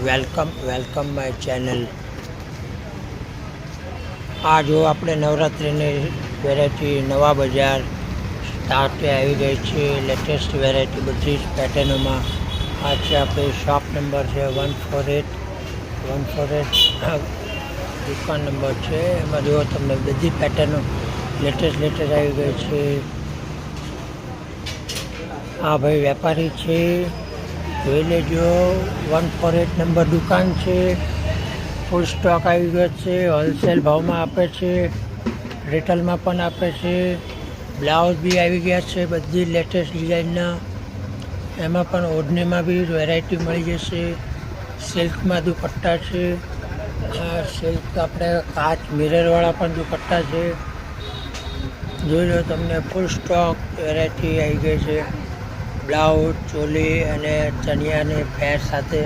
Welcome my channel. આ જો આપણે નવરાત્રિની વેરાયટી નવા બજાર સ્ટાર્ટે આવી ગઈ છે. લેટેસ્ટ વેરાયટી બધી જ પેટર્નોમાં. આ છે આપણી શોપ નંબર છે 148 દુકાન નંબર છે. એમાં જુઓ તમને બધી પેટર્નો લેટેસ્ટ આવી ગઈ છે. આ ભાઈ વેપારી છે, જોઈ લેજો. 148 નંબર દુકાન છે. ફૂલ સ્ટોક આવી ગયો છે. હોલસેલ ભાવમાં આપે છે, રિટેલમાં પણ આપે છે. બ્લાઉઝ બી આવી ગયા છે બધી લેટેસ્ટ ડિઝાઇનના. એમાં પણ ઓઢણીમાં બી વેરાયટી મળી જશે. સિલ્કમાં દુપટ્ટા છે. આ સિલ્ક આપણે કાચ મિરરવાળા પણ દુપટ્ટા છે. જોઈ લો, તમને ફૂલ સ્ટોક વેરાયટી આવી ગઈ છે. બ્લાઉઝ, ચોલી અને ચણિયાની પેન્ટ સાથે